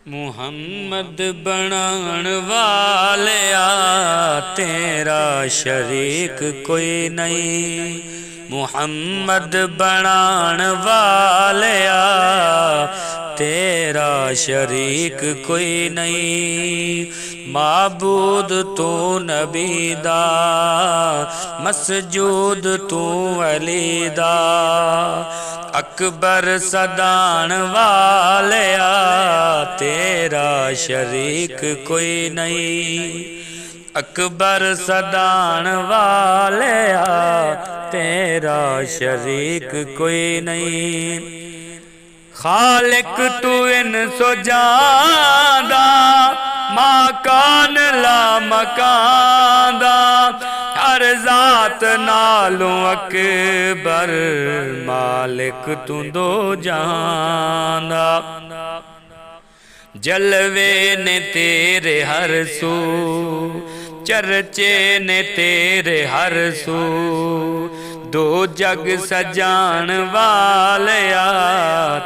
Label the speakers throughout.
Speaker 1: मुहम्मद बनाण वालिया तेरा शरीक कोई नहीं। मुहम्मद बनाण वालिया तेरा शरीक कोई नहीं। माबूद तू नबी दा, मसजूद तू अली दा। अकबर सदान वालिया तेरा शरीक कोई नहीं। अकबर सदान वालिया तेरा शरीक कोई नहीं। खालिक तू इन सो जादा, मकान ला मकादा। हर जात नालों अकबर, मालिक तू दो जादा। जलवे ने तेरे हर सू, चर्चे ने तेरे हर सू। दो जग सजान वालिया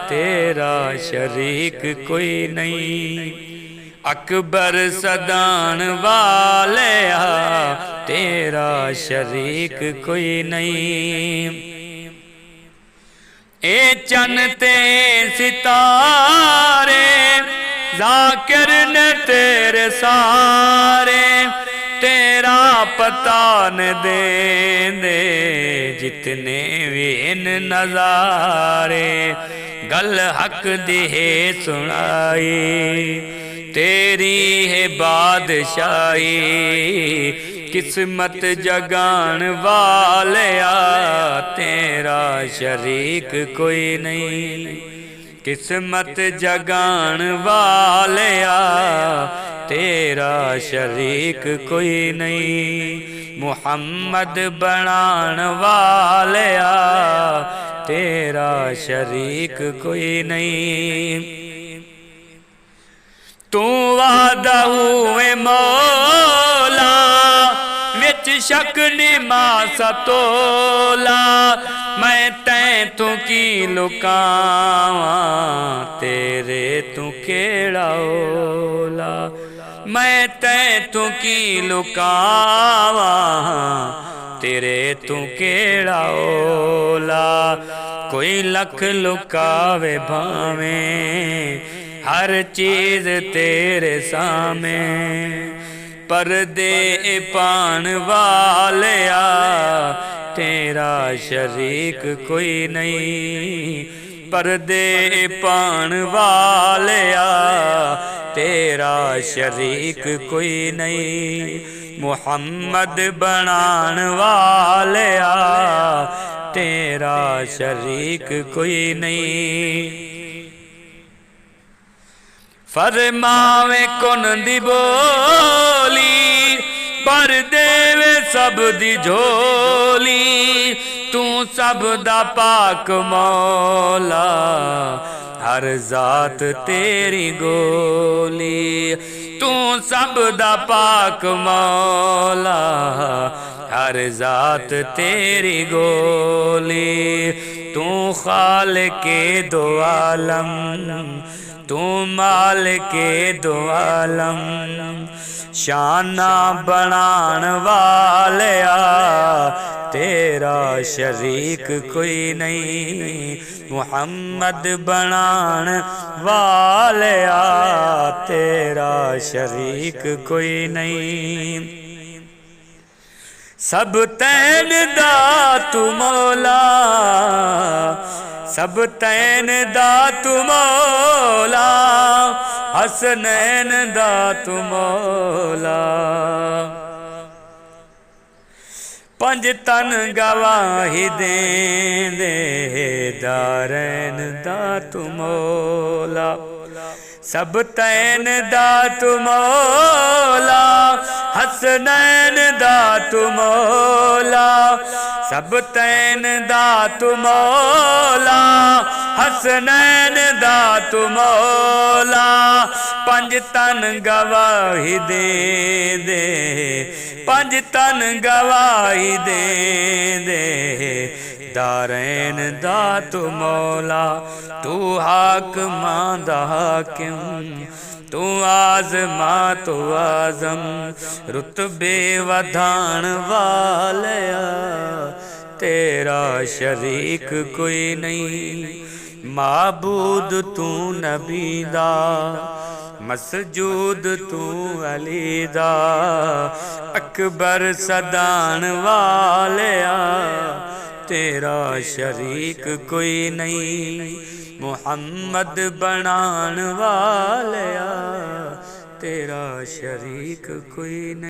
Speaker 1: तेरा शरीक कोई नहीं। अकबर सदान वालिया तेरा शरीक कोई नहीं। ए चन ते सितारे जाकिर ने तेरे सारे। तेरा पता न दे दे जितने भी इन नजारे। गल हक दी है सुनाई, तेरी है बादशाही। किस्मत जगान वालिया तेरा शरीक कोई नहीं। किस्मत जगान वालिया तेरा शरीक कोई नहीं। मुहम्मद बनाण वालिया तेरा शरीक कोई नहीं। तू वादा हुए मौला, विच शक निमा सतोला। मैं तैं तू की लुकावां, तेरे तू केड़ा ओला। मैं तैं तू की लुकावां, तेरे तू केड़ा ओला। कोई लख लुकावे भावें, हर चीज तेरे सामे। पर्दे पाण वालिया तेरा शरीक कोई नहीं। पर्दे पाण वालिया तेरा शरीक कोई नहीं। मुहम्मद बनाण वालिया तेरा शरीक कोई नहीं। फरमावे कुन दी बोली, पर देवे सब दी झोली। तू सब दा पाक मौला, हर जात तेरी गोली। तू सब दा पाक मौला, हर जात तेरी गोली। तू खालिके दो आलम, तू मालिके दो आलम। शाना बनाण वालिया तेरा शरीक कोई नहीं। मुहम्मद बनाण वालिया तेरा शरीक कोई नहीं। सब तैन दा तू मौला, सब तैन दा तू मौला। हसनैन दा तू मौला। पंज तन गवाही दे दे, दारैन दा तू मौला। सब तैन दा तू मौला, हसनैन दा तू मौला। सब तैन दा तू मौला, हसनैन दा तू मौला। पंज तन गवाही दे दे, पंज तन गवाही दे दे। दारैन दा तू मौला, तू हाकमां दा हाकिम, तू आज़मा तू आज़म, रुतबे वधाण वालिया, तेरा शरीक कोई नहीं। माबूद तू नबी दा, मसजूद तू अली दा, अकबर सदान वालिया, तेरा शरीक कोई नहीं। मुहम्मद बनान वालिया, तेरा शरीक कोई नहीं।